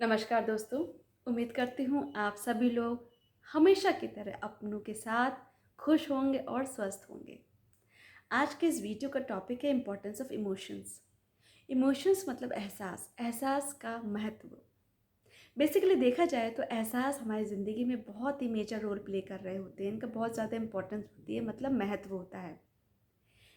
नमस्कार दोस्तों। उम्मीद करती हूँ आप सभी लोग हमेशा की तरह अपनों के साथ खुश होंगे और स्वस्थ होंगे। आज के इस वीडियो का टॉपिक है इम्पोर्टेंस ऑफ इमोशंस। इमोशंस मतलब एहसास, एहसास का महत्व। बेसिकली देखा जाए तो एहसास हमारी ज़िंदगी में बहुत ही मेजर रोल प्ले कर रहे होते हैं। इनका बहुत ज़्यादा इंपॉर्टेंस होती है, मतलब महत्व होता है।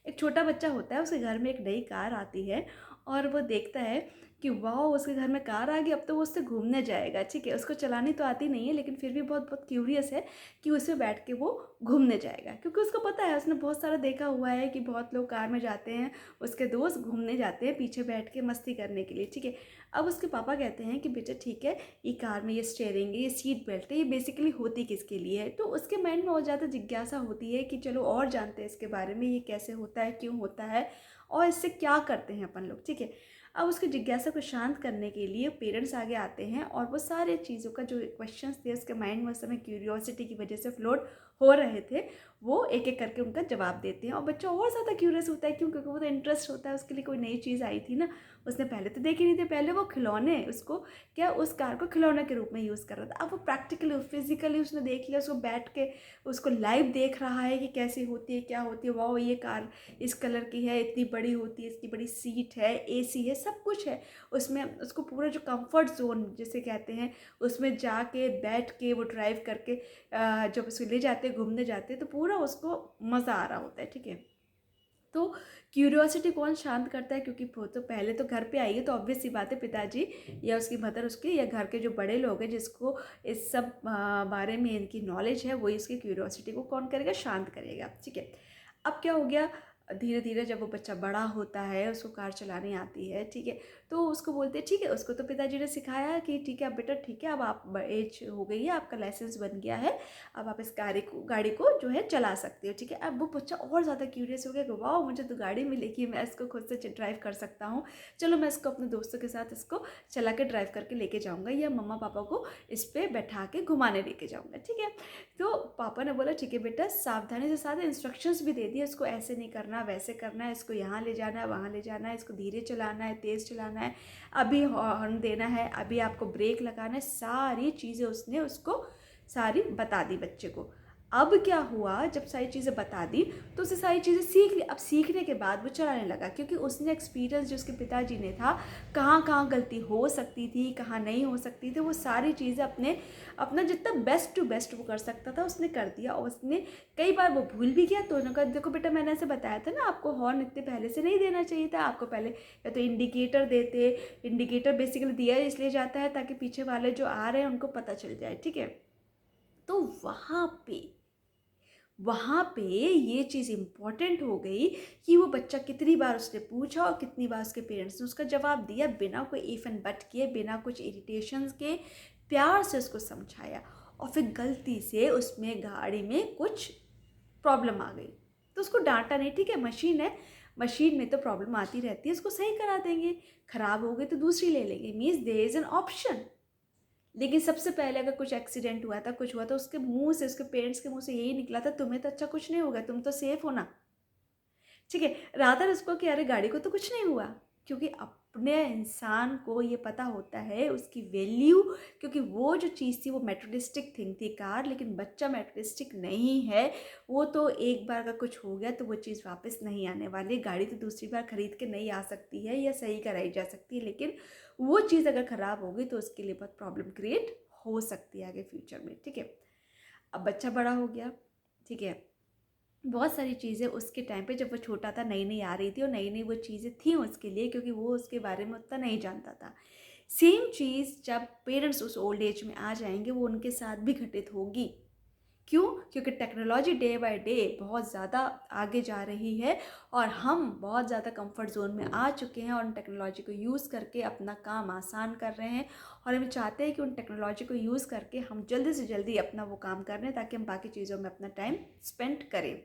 एक छोटा बच्चा होता है, उसके घर में एक नई कार आती है और वो देखता है कि वाह, उसके घर में कार आ गई, अब तो वो उससे घूमने जाएगा। ठीक है, उसको चलानी तो आती नहीं है लेकिन फिर भी बहुत बहुत क्यूरियस है कि उसमें बैठ के वो घूमने जाएगा, क्योंकि उसको पता है, उसने बहुत सारा देखा हुआ है कि बहुत लोग कार में जाते हैं, उसके दोस्त घूमने जाते हैं पीछे बैठ के मस्ती करने के लिए। ठीक है, अब उसके पापा कहते हैं कि बेटा ठीक है, ये कार में ये स्टेयरिंग है, ये सीट बेल्ट है, ये बेसिकली होती किसके लिए है। तो उसके माइंड में और ज़्यादा जिज्ञासा होती है कि चलो और जानते हैं इसके बारे में, ये कैसे होता है, क्यों होता है और इससे क्या करते हैं अपन लोग। ठीक है, अब उसकी जिज्ञासा को शांत करने के लिए पेरेंट्स आगे आते हैं और वो सारे चीज़ों का जो क्वेश्चंस थे उसके माइंड में उस समय क्यूरियोसिटी की वजह से फ्लोट हो रहे थे, वो एक एक करके उनका जवाब देते हैं। और बच्चा और ज़्यादा क्यूरियस होता है, क्यों? क्योंकि वो तो इंटरेस्ट होता है, उसके लिए कोई नई चीज़ आई थी ना, उसने पहले तो देखी नहीं थी। पहले वो खिलौने, उसको क्या, उस कार को खिलौने के रूप में यूज़ कर रहा था। अब वो प्रैक्टिकली फिजिकली उसने देख लिया, उसको बैठ के उसको लाइव देख रहा है कि कैसी होती है, क्या होती है। वाह, ये कार इस कलर की है, इतनी बड़ी होती है, इसकी बड़ी सीट है, एसी है, सब कुछ है उसमें। उसको पूरा जो कंफर्ट जोन जिसे कहते हैं, उसमें जाके बैठ के वो ड्राइव करके जब उसको ले जाते हैं, घूमने जाते हैं, तो पूरा उसको मज़ा आ रहा होता है। ठीक है, तो क्यूरियोसिटी कौन शांत करता है? क्योंकि वो तो पहले तो घर पे आई है, तो ऑब्वियस सी बात है, पिताजी या उसकी मदर, उसके या घर के जो बड़े लोग हैं जिसको इस सब बारे में इनकी नॉलेज है, वही उसकी क्यूरियोसिटी को कौन करेगा, शांत करेगा। ठीक है, अब क्या हो गया, धीरे धीरे जब वो बच्चा बड़ा होता है, उसको कार चलानी आती है। ठीक है, तो उसको बोलते हैं ठीक है, उसको तो पिताजी ने सिखाया कि ठीक है अब बेटा, ठीक है अब आप एज हो गई है, आपका लाइसेंस बन गया है, अब आप इस गाड़ी को जो है चला सकते हो। ठीक है, अब वो बच्चा और ज़्यादा क्यूरियस हो गया कि वाह, मुझे तो गाड़ी मिलेगी, मैं इसको खुद से ड्राइव कर सकता हूँ, चलो मैं इसको अपने दोस्तों के साथ इसको चला के ड्राइव करके लेके जाऊँगा, या मम्मा पापा को इस पर बैठा के घुमाने लेके जाऊँगा। ठीक है, तो पापा ने बोला ठीक है बेटा, सावधानी से साथ इंस्ट्रक्शंस भी दे दिए, इसको ऐसे नहीं करना, वैसे करना है, इसको यहाँ ले जाना है, वहाँ ले जाना है, इसको धीरे चलाना है, तेज़ चलाना है, अभी हॉर्न देना है, अभी आपको ब्रेक लगाना है, सारी चीज़ें उसने उसको सारी बता दी बच्चे को। अब क्या हुआ, जब सारी चीज़ें बता दी तो उसे सारी चीज़ें सीख ली। अब सीखने के बाद वो चलाने लगा, क्योंकि उसने एक्सपीरियंस जो उसके पिताजी ने था, कहाँ कहाँ गलती हो सकती थी, कहाँ नहीं हो सकती थी, वो सारी चीज़ें अपना जितना बेस्ट टू बेस्ट वो कर सकता था उसने कर दिया। और उसने कई बार वो भूल भी गया, तो उन्होंने कहा देखो बेटा, मैंने ऐसे बताया था ना, आपको हॉर्न इतने पहले से नहीं देना चाहिए था, आपको पहले या तो इंडिकेटर देते। इंडिकेटर बेसिकली दिया इसलिए जाता है ताकि पीछे वाले जो आ रहे हैं उनको पता चल जाए। ठीक है, तो वहाँ पे ये चीज़ इम्पॉर्टेंट हो गई कि वो बच्चा कितनी बार उसने पूछा और कितनी बार उसके पेरेंट्स ने उसका जवाब दिया, बिना कोई इफ एंड बट किए, बिना कुछ इरिटेशंस के, प्यार से उसको समझाया। और फिर गलती से उसमें गाड़ी में कुछ प्रॉब्लम आ गई तो उसको डांटा नहीं। ठीक है, मशीन है, मशीन में तो प्रॉब्लम आती रहती है, उसको सही करा देंगे, खराब हो गई तो दूसरी ले लेंगे, means there is an option. लेकिन सबसे पहले अगर कुछ एक्सीडेंट हुआ था, कुछ हुआ था, उसके मुंह से, उसके पेरेंट्स के मुंह से यही निकला था, तुम्हें तो अच्छा कुछ नहीं होगा, तुम तो सेफ हो ना। ठीक है, रादर उसको कि अरे गाड़ी को तो कुछ नहीं हुआ, क्योंकि अपने इंसान को ये पता होता है उसकी वैल्यू। क्योंकि वो जो चीज़ थी वो मेटेरियलिस्टिक थिंग थी, कार, लेकिन बच्चा मेटेरियलिस्टिक नहीं है। वो तो एक बार अगर कुछ हो गया तो वो चीज़ वापस नहीं आने वाली। गाड़ी तो दूसरी बार खरीद के नहीं आ सकती है या सही कराई जा सकती है, लेकिन वो चीज़ अगर ख़राब हो गई तो उसके लिए बहुत प्रॉब्लम क्रिएट हो सकती है आगे फ्यूचर में। ठीक है, अब बच्चा बड़ा हो गया। ठीक है, बहुत सारी चीज़ें उसके टाइम पे जब वो छोटा था नई नई आ रही थी और नई नई वो चीज़ें थी उसके लिए, क्योंकि वो उसके बारे में उतना नहीं जानता था। सेम चीज़ जब पेरेंट्स उस ओल्ड एज में आ जाएंगे वो उनके साथ भी घटित होगी। क्यों? क्योंकि टेक्नोलॉजी डे बाय डे बहुत ज़्यादा आगे जा रही है और हम बहुत ज़्यादा कंफर्ट जोन में आ चुके हैं और उन टेक्नोलॉजी को यूज़ करके अपना काम आसान कर रहे हैं। और हम चाहते हैं कि उन टेक्नोलॉजी को यूज़ करके हम जल्दी से जल्दी अपना वो काम कर लें ताकि हम बाकी चीज़ों में अपना टाइम स्पेंड करें।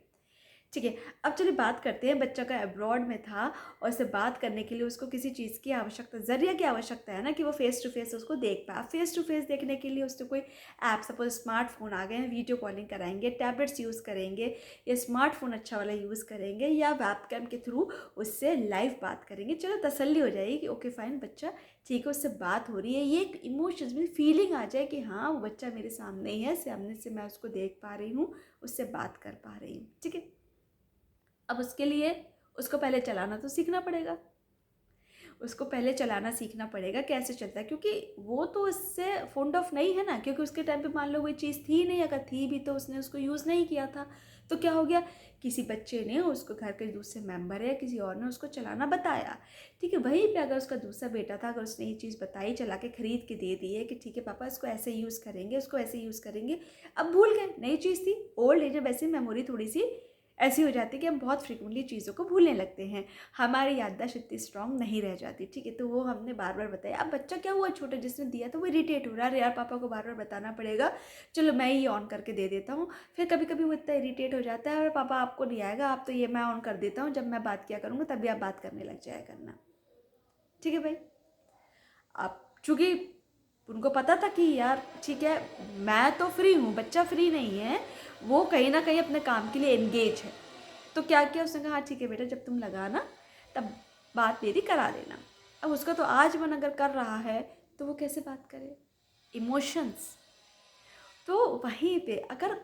ठीक है। अब चलिए बात करते हैं, बच्चा का अब्रॉड में था और उससे बात करने के लिए उसको किसी चीज़ की आवश्यकता, ज़रिया की आवश्यकता है ना, कि वो फेस टू फेस उसको देख पाए। फेस टू फेस देखने के लिए उससे कोई ऐप, सपोज स्मार्टफोन आ गए हैं, वीडियो कॉलिंग कराएंगे, टैबलेट्स यूज़ करेंगे, या स्मार्टफोन अच्छा वाला यूज़ करेंगे, या वेबकैम के थ्रू उससे लाइव बात करेंगे। चलो तसल्ली हो जाएगी कि ओके फाइन, बच्चा ठीक है, उससे बात हो रही है, ये एक इमोशंस में फीलिंग आ जाए कि हाँ वो बच्चा मेरे सामने ही है, सामने से मैं उसको देख पा रही हूँ, उससे बात कर पा रही हूँ। ठीक है। अब उसके लिए उसको पहले चलाना तो सीखना पड़ेगा, उसको पहले चलाना सीखना पड़ेगा कैसे चलता है, क्योंकि वो तो इससे फोल्ड ऑफ नहीं है ना, क्योंकि उसके टाइम पे मान लो कोई चीज़ थी नहीं, अगर थी भी तो उसने उसको यूज़ नहीं किया था, तो क्या हो गया, किसी बच्चे ने उसको, घर के दूसरे मेंबर है, किसी और ने उसको चलाना बताया। ठीक है, वहीं पे अगर उसका दूसरा बेटा था, अगर उसने ये चीज़ बताई, चला के खरीद के दे दी है कि ठीक है पापा इसको ऐसे यूज़ करेंगे, उसको ऐसे यूज़ करेंगे, अब भूल गए, नई चीज़ थी, ओल्ड एज में वैसे मेमोरी थोड़ी सी ऐसी हो जाती है कि हम बहुत फ्रिक्वेंटली चीज़ों को भूलने लगते हैं, हमारी याददाश्त इतनी स्ट्रांग नहीं रह जाती। ठीक है, तो वो हमने बार बार बताया। अब बच्चा क्या हुआ, छोटा जिसने दिया तो वो इरिटेट हो रहा है, यार पापा को बार बार बताना पड़ेगा, चलो मैं ही ऑन करके दे देता हूँ। फिर कभी कभी वो इतना इरिटेट हो जाता है, और पापा आपको नहीं आएगा, आप तो ये मैं ऑन कर देता हूँ, जब मैं बात किया करूँगा तभी आप बात करने लग जाया करना। ठीक है भाई। अब चूँकि उनको पता था कि यार ठीक है मैं तो फ्री हूँ, बच्चा फ्री नहीं है, वो कहीं ना कहीं अपने काम के लिए एंगेज है, तो क्या किया उसने कहा हाँ ठीक है बेटा, जब तुम लगाना तब बात मेरी करा देना। अब उसका तो आज मन अगर कर रहा है तो वो कैसे बात करे, इमोशंस। तो वहीं पे अगर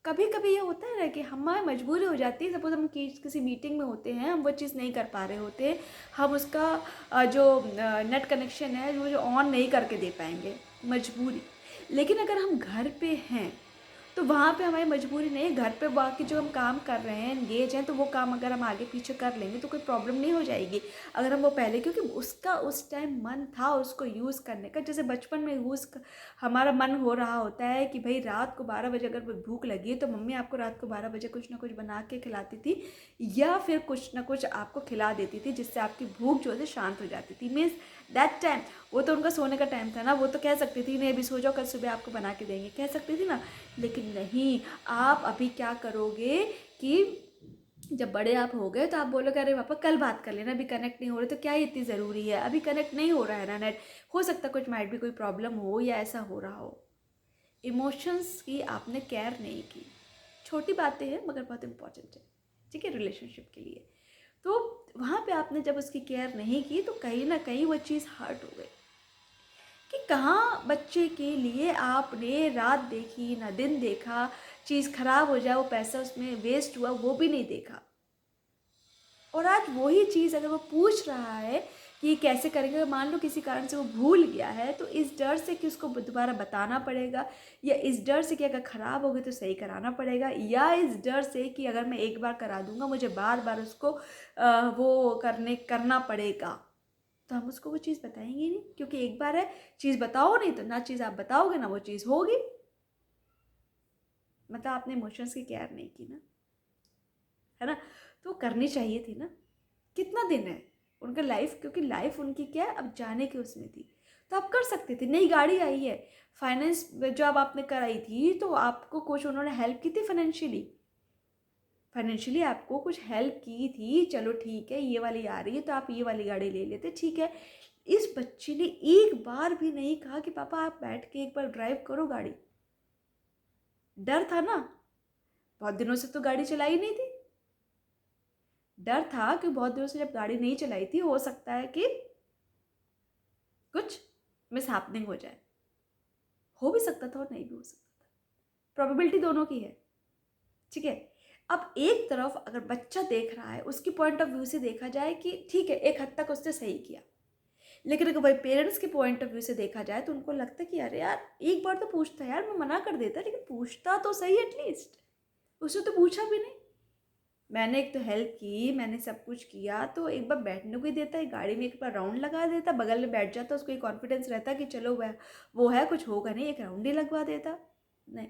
कभी कभी ये होता है ना कि हमारी मजबूरी हो जाती है, सपोज हम किसी मीटिंग में होते हैं, हम वो चीज़ नहीं कर पा रहे होते, हम उसका जो नेट कनेक्शन है वो जो ऑन नहीं करके दे पाएंगे, मजबूरी। लेकिन अगर हम घर पे हैं तो वहाँ पे हमारी मजबूरी नहीं है, घर पे बाकी जो हम काम कर रहे हैं, एंगेज हैं, तो वो काम अगर हम आगे पीछे कर लेंगे तो कोई प्रॉब्लम नहीं हो जाएगी। अगर हम वो पहले, क्योंकि उसका उस टाइम मन था उसको यूज़ करने का, जैसे बचपन में हमारा मन हो रहा होता है कि भाई रात को 12 बजे अगर भूख लगी है तो मम्मी आपको रात को 12 बजे कुछ ना कुछ बना के खिलाती थी, या फिर कुछ ना कुछ आपको खिला देती थी, जिससे आपकी भूख जो है शांत हो जाती थी। मीन्स दैट टाइम वो तो उनका सोने का टाइम था ना, वो तो कह सकती थी नहीं अभी सो जाओ, कल सुबह आपको बना के देंगे, कह सकती थी ना। लेकिन नहीं, आप अभी क्या करोगे कि जब बड़े आप हो गए तो आप बोलोगे अरे पापा कल बात कर लेना, अभी कनेक्ट नहीं हो रहे तो क्या इतनी ज़रूरी है, अभी कनेक्ट नहीं हो रहा है ना नेट, हो सकता कुछ माइट भी कोई प्रॉब्लम हो या ऐसा हो रहा हो। इमोशंस की आपने केयर नहीं की। छोटी बातें हैं मगर बहुत इंपॉर्टेंट है, ठीक है, रिलेशनशिप के लिए। तो वहाँ पे आपने जब उसकी केयर नहीं की तो कहीं ना कहीं वो चीज़ हर्ट हो गई, कि कहाँ बच्चे के लिए आपने रात देखी ना दिन देखा, चीज़ खराब हो जाए, वो पैसा उसमें वेस्ट हुआ वो भी नहीं देखा। और आज वही चीज़ अगर वो पूछ रहा है कि कैसे करेंगे, मान लो किसी कारण से वो भूल गया है, तो इस डर से कि उसको दोबारा बताना पड़ेगा, या इस डर से कि अगर ख़राब हो गई तो सही कराना पड़ेगा, या इस डर से कि अगर मैं एक बार करा दूंगा मुझे बार बार उसको वो करना पड़ेगा, तो हम उसको वो चीज़ बताएंगे नहीं, क्योंकि एक बार है, चीज़ बताओ नहीं तो ना चीज़ आप बताओगे ना वो चीज़ होगी। मतलब आपने इमोशंस की केयर नहीं की ना, है ना। तो करनी चाहिए थी ना, कितना दिन है उनका लाइफ, क्योंकि लाइफ उनकी क्या है अब जाने की उसमें थी, तो आप कर सकते थे। नई गाड़ी आई है, फाइनेंस जब आपने कराई थी तो आपको कुछ उन्होंने हेल्प की थी फाइनेंशियली, फाइनेंशियली आपको कुछ हेल्प की थी, चलो ठीक है ये वाली आ रही है तो आप ये वाली गाड़ी ले लेते, ठीक है। इस बच्चे ने एक बार भी नहीं कहा कि पापा आप बैठ के एक बार ड्राइव करो गाड़ी। डर था ना, बहुत दिनों से तो गाड़ी चलाई नहीं थी, डर था कि बहुत दिनों से जब गाड़ी नहीं चलाई थी हो सकता है कि कुछ मिस हैपनिंग हो भी सकता था और नहीं भी हो सकता था, प्रोबेबिलिटी दोनों की है। ठीक है। अब एक तरफ अगर बच्चा देख रहा है उसकी पॉइंट ऑफ व्यू से देखा जाए कि ठीक है एक हद तक उसने सही किया, लेकिन अगर भाई पेरेंट्स के पॉइंट ऑफ व्यू से देखा जाए तो उनको लगता है कि अरे यार एक बार तो पूछता, यार मैं मना कर देता लेकिन पूछता तो सही एटलीस्ट, उसने तो पूछा भी नहीं। मैंने एक तो हेल्प की, मैंने सब कुछ किया, तो एक बार बैठने को ही देता है, गाड़ी में एक बार राउंड लगा देता, बगल में बैठ जाता, उसको एक कॉन्फिडेंस रहता कि चलो वह वो है कुछ होगा नहीं, एक राउंड ही लगवा देता। नहीं,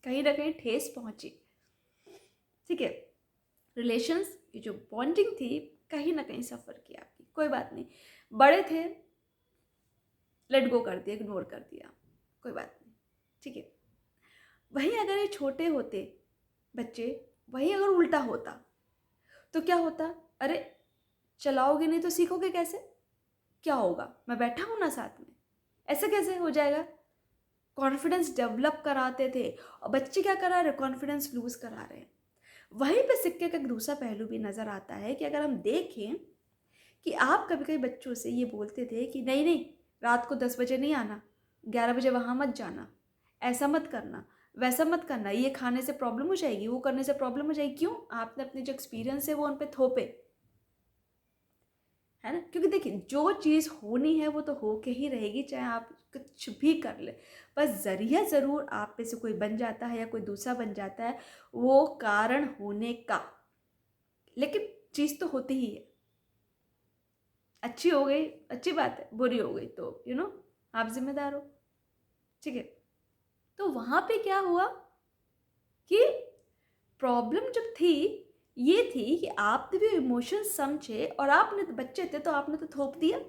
कहीं ना कहीं ठेस पहुंची। ठीक है, रिलेशंस की जो बॉन्डिंग थी कहीं ना कहीं सफ़र किया आपकी, कोई बात नहीं, बड़े थे, लेट गो कर दिया, इग्नोर कर दिया, कोई बात नहीं। ठीक है, वहीं अगर ये छोटे होते बच्चे, वही अगर उल्टा होता तो क्या होता? अरे चलाओगे नहीं तो सीखोगे कैसे? क्या होगा? मैं बैठा हूँ ना साथ में, ऐसे कैसे हो जाएगा? कॉन्फिडेंस डेवलप कराते थे और बच्चे क्या करा रहे? कॉन्फिडेंस लूज करा रहे हैं। वहीं पे सिक्के का एक दूसरा पहलू भी नज़र आता है कि अगर हम देखें कि आप कभी कभी बच्चों से ये बोलते थे कि नहीं नहीं, रात को 10 बजे नहीं आना, 11 बजे वहाँ मत जाना, ऐसा मत करना, वैसा मत करना, ये खाने से प्रॉब्लम हो जाएगी, वो करने से प्रॉब्लम हो जाएगी। क्यों? आपने अपने जो एक्सपीरियंस है वो उन पे थोपे, है ना? क्योंकि देखिए, जो चीज़ होनी है वो तो हो के ही रहेगी, चाहे आप कुछ भी कर ले। बस ज़रिया ज़रूर आप में से कोई बन जाता है या कोई दूसरा बन जाता है, वो कारण होने का। लेकिन चीज़ तो होती ही है। अच्छी हो गई अच्छी बात है, बुरी हो गई तो आप जिम्मेदार हो। ठीक है? तो वहाँ पे क्या हुआ कि प्रॉब्लम जब थी, ये थी कि आपने भी इमोशन समझे और आपने तो बच्चे थे तो आपने तो थोप दिया।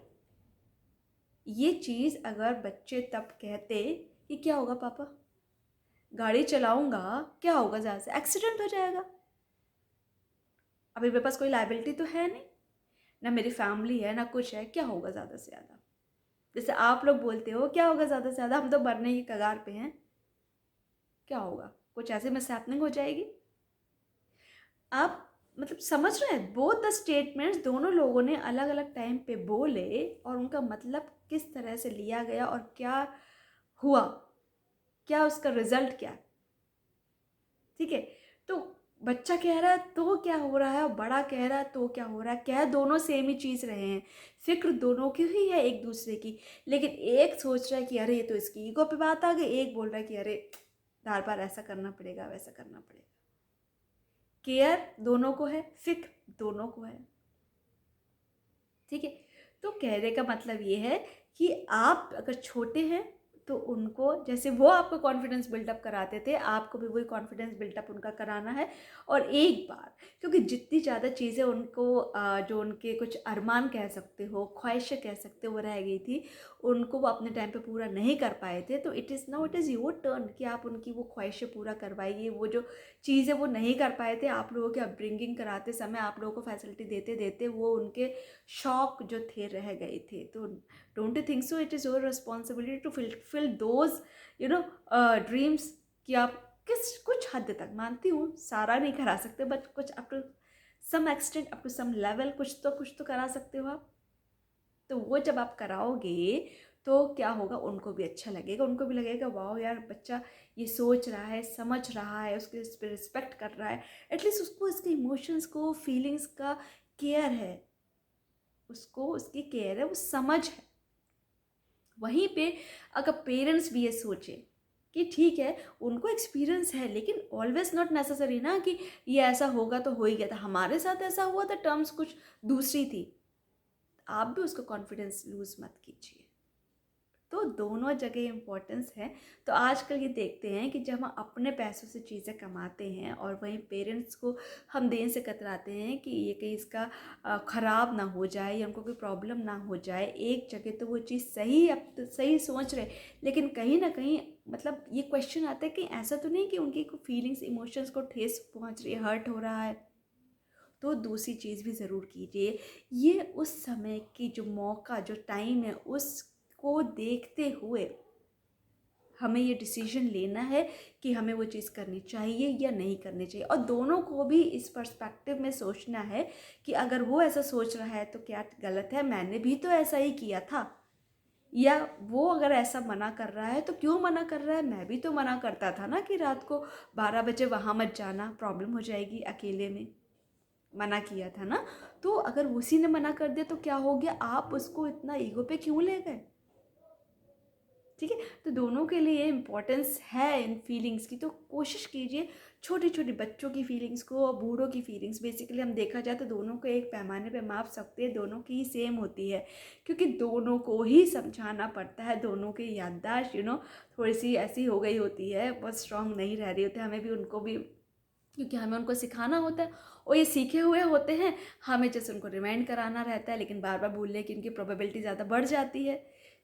ये चीज़ अगर बच्चे तब कहते कि क्या होगा पापा, गाड़ी चलाऊंगा, क्या होगा, ज़्यादा से एक्सीडेंट हो जाएगा, अभी मेरे पास कोई लाइबिलिटी तो है नहीं, ना मेरी फैमिली है ना कुछ है, क्या होगा ज़्यादा से ज़्यादा? जैसे आप लोग बोलते हो क्या होगा ज़्यादा से ज़्यादा, हम तो मरने की कगार पे हैं, क्या होगा, कुछ ऐसे मिस हैपनिंग हो जाएगी। आप मतलब समझ रहे हैं? बोथ द स्टेटमेंट्स दोनों लोगों ने अलग अलग टाइम पे बोले और उनका मतलब किस तरह से लिया गया और क्या हुआ, क्या उसका रिजल्ट क्या। ठीक है? तो बच्चा कह रहा है तो क्या हो रहा है और बड़ा कह रहा है तो क्या हो रहा है, कह दोनों सेम ही चीज़ रहे हैं, फिक्र दोनों की ही है एक दूसरे की। लेकिन एक सोच रहा है कि अरे ये तो इसकी ईगो पे बात आ गई, एक बोल रहा है कि अरे बार बार ऐसा करना पड़ेगा वैसा करना पड़ेगा। केयर दोनों को है, फिक्र दोनों को है। ठीक है? तो कहने का मतलब ये है कि आप अगर छोटे हैं तो उनको, जैसे वो आपको कॉन्फिडेंस बिल्डअप कराते थे, आपको भी वही कॉन्फिडेंस बिल्डअप उनका कराना है। और एक बार, क्योंकि जितनी ज़्यादा चीज़ें उनको जो उनके कुछ अरमान कह सकते हो, ख्वाहिशें कह सकते हो, वो रह गई थी, उनको वो अपने टाइम पे पूरा नहीं कर पाए थे, तो इट इज़ योर टर्न कि आप उनकी वो ख्वाहिशें पूरा करवाइए। वो जो चीज़ें वो नहीं कर पाए थे, आप लोगों के अपब्रिंगिंग कराते समय, आप लोगों को फैसिलिटी देते देते वो उनके शौक जो थे रह गए थे। तो don't you think so it is your responsibility to fill those dreams, कि आप किस कुछ हद तक, मानती हूँ सारा नहीं करा सकते, बट कुछ up to some extent, up to some level, कुछ तो करा सकते हो आप। तो वो जब आप कराओगे तो क्या होगा, उनको भी अच्छा लगेगा, उनको भी लगेगा वाओ यार, बच्चा ये सोच रहा है, समझ रहा है, उसके इस पर रिस्पेक्ट कर रहा है, एटलीस्ट उसको इसके इमोशंस को, फीलिंग्स का केयर है, उसको उसकी केयर है, वो समझ है। वहीं पे अगर पेरेंट्स भी ये सोचे कि ठीक है, उनको एक्सपीरियंस है, लेकिन ऑलवेज नॉट नेसेसरी ना कि ये ऐसा होगा तो हो ही गया था, हमारे साथ ऐसा हुआ था, टर्म्स कुछ दूसरी थी, आप भी उसको कॉन्फिडेंस लूज मत कीजिए। तो दोनों जगह इम्पोर्टेंस है। तो आजकल ये देखते हैं कि जब हम अपने पैसों से चीज़ें कमाते हैं और वहीं पेरेंट्स को हम देने से कतराते हैं कि ये कहीं इसका ख़राब ना हो जाए या उनको कोई प्रॉब्लम ना हो जाए। एक जगह तो वो चीज़ सही, अब तो सही सोच रहे, लेकिन कहीं ना कहीं मतलब ये क्वेश्चन आता है कि ऐसा तो नहीं कि उनकी फीलिंग्स, इमोशंस को ठेस पहुंच रही है, हर्ट हो रहा है। तो दूसरी चीज़ भी ज़रूर कीजिए, ये उस समय की जो मौका, जो टाइम है, उसको देखते हुए हमें ये डिसीजन लेना है कि हमें वो चीज़ करनी चाहिए या नहीं करनी चाहिए। और दोनों को भी इस पर्सपेक्टिव में सोचना है कि अगर वो ऐसा सोच रहा है तो क्या गलत है, मैंने भी तो ऐसा ही किया था, या वो अगर ऐसा मना कर रहा है तो क्यों मना कर रहा है, मैं भी तो मना करता था ना कि रात को 12 बजे वहाँ मत जाना, प्रॉब्लम हो जाएगी, अकेले में मना किया था ना। तो अगर उसी ने मना कर दिया तो क्या हो गया, आप उसको इतना ईगो पे क्यों ले गए? ठीक है? तो दोनों के लिए इम्पोर्टेंस है इन फीलिंग्स की, तो कोशिश कीजिए छोटे छोटे बच्चों की फीलिंग्स को और बूढ़ों की फीलिंग्स, बेसिकली हम देखा जाए तो दोनों को एक पैमाने पे माप सकते हैं, दोनों की ही सेम होती है, क्योंकि दोनों को ही समझाना पड़ता है, दोनों की याददाश्त थोड़ी सी ऐसी हो गई होती है, बहुत स्ट्रांग नहीं रह रही होती है, हमें भी उनको भी, क्योंकि हमें उनको सिखाना होता है और ये सीखे हुए होते हैं, हमें जैसे उनको रिमाइंड कराना रहता है, लेकिन बार बार भूलने की इनकी प्रोबेबिलिटी ज़्यादा बढ़ जाती है।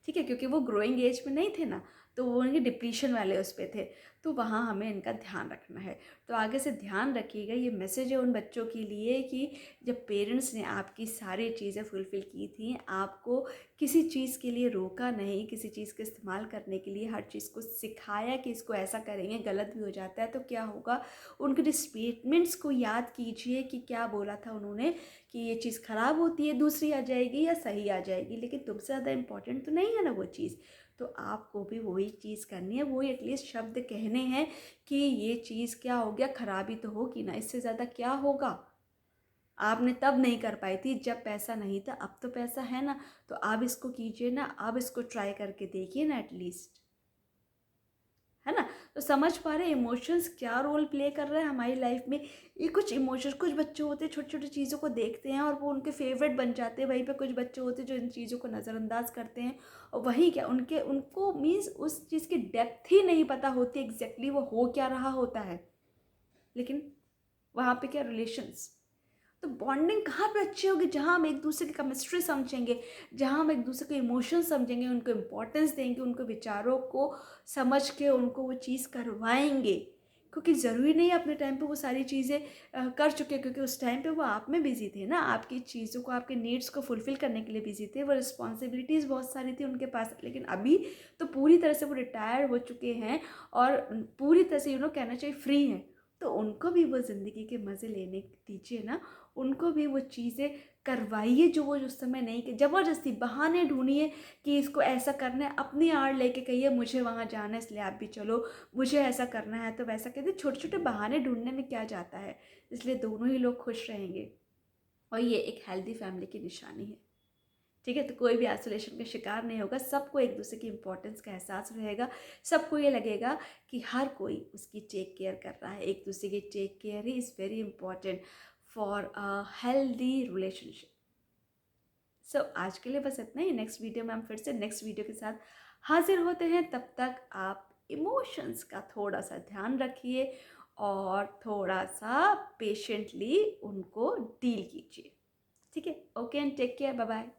ठीक है, क्योंकि वो ग्रोइंग एज में नहीं थे ना, तो वो उनके डिप्रीशन वाले उस पे थे, तो वहाँ हमें इनका ध्यान रखना है। तो आगे से ध्यान रखिएगा, ये मैसेज है उन बच्चों के लिए कि जब पेरेंट्स ने आपकी सारी चीज़ें फुलफ़िल की थी, आपको किसी चीज़ के लिए रोका नहीं, किसी चीज़ का इस्तेमाल करने के लिए हर चीज़ को सिखाया कि इसको ऐसा करेंगे, गलत भी हो जाता है तो क्या होगा। उनके स्टेटमेंट्स को याद कीजिए कि क्या बोला था उन्होंने, कि ये चीज़ ख़राब होती है, दूसरी आ जाएगी या सही आ जाएगी, लेकिन तुमसे ज़्यादा इम्पोर्टेंट तो नहीं है ना वो चीज़। तो आपको भी वही चीज़ करनी है, वही एटलीस्ट शब्द कहने हैं कि ये चीज़ क्या हो गया, ख़राबी तो होगी ना, इससे ज़्यादा क्या होगा। आपने तब नहीं कर पाई थी जब पैसा नहीं था, अब तो पैसा है ना, तो आप इसको कीजिए ना, अब इसको ट्राई करके देखिए ना एटलीस्ट, है ना। तो समझ पा रहे इमोशंस क्या रोल प्ले कर रहा है हमारी लाइफ में। ये कुछ इमोशंस, कुछ बच्चे होते हैं छोटी छोटी चीज़ों को देखते हैं और वो उनके फेवरेट बन जाते हैं, वहीं पे कुछ बच्चे होते हैं जो इन चीज़ों को नज़रअंदाज करते हैं, और वहीं क्या उनको मीन्स उस चीज़ की डेप्थ ही नहीं पता होती एग्जैक्टली वो हो क्या रहा होता है। लेकिन वहाँ पे क्या, रिलेशंस, तो बॉन्डिंग कहाँ पे अच्छी होगी, जहाँ हम एक दूसरे की केमिस्ट्री समझेंगे, जहाँ हम एक दूसरे के इमोशन समझेंगे, उनको इम्पोर्टेंस देंगे, उनको विचारों को समझ के उनको वो चीज़ करवाएंगे। क्योंकि ज़रूरी नहीं अपने टाइम पे वो सारी चीज़ें कर चुके, क्योंकि उस टाइम पे वो आप में बिजी थे ना, आपकी चीज़ों को, आपके नीड्स को फुलफ़िल करने के लिए बिजी थे, वो रिस्पॉन्सिबिलिटीज़ बहुत सारी थी उनके पास। लेकिन अभी तो पूरी तरह से वो रिटायर्ड हो चुके हैं और पूरी तरह से कहना चाहिए फ्री हैं। तो उनको भी वो ज़िंदगी के मज़े लेने दीजिए ना, उनको भी वो चीज़ें करवाइए जो वो उस समय नहीं कि ज़बरदस्ती बहाने ढूंढिए कि इसको ऐसा करना है, अपनी आड़ लेके कहिए मुझे वहाँ जाना है इसलिए आप भी चलो, मुझे ऐसा करना है तो वैसा कहते, छोटे छोटे बहाने ढूंढने में क्या जाता है, इसलिए दोनों ही लोग खुश रहेंगे और ये एक हेल्दी फैमिली की निशानी है। ठीक है, तो कोई भी आइसोलेशन का शिकार नहीं होगा, सबको एक दूसरे की इंपॉर्टेंस का एहसास रहेगा, सबको ये लगेगा कि हर कोई उसकी टेक केयर कर रहा है, एक दूसरे की take care he is very important for a healthy relationship. सो आज के लिए बस इतना ही। नेक्स्ट वीडियो में हम फिर से नेक्स्ट वीडियो के साथ हाजिर होते हैं, तब तक आप इमोशंस का थोड़ा सा ध्यान रखिए और थोड़ा सा पेशेंटली उनको डील कीजिए। ठीक है, okay and take care, bye bye.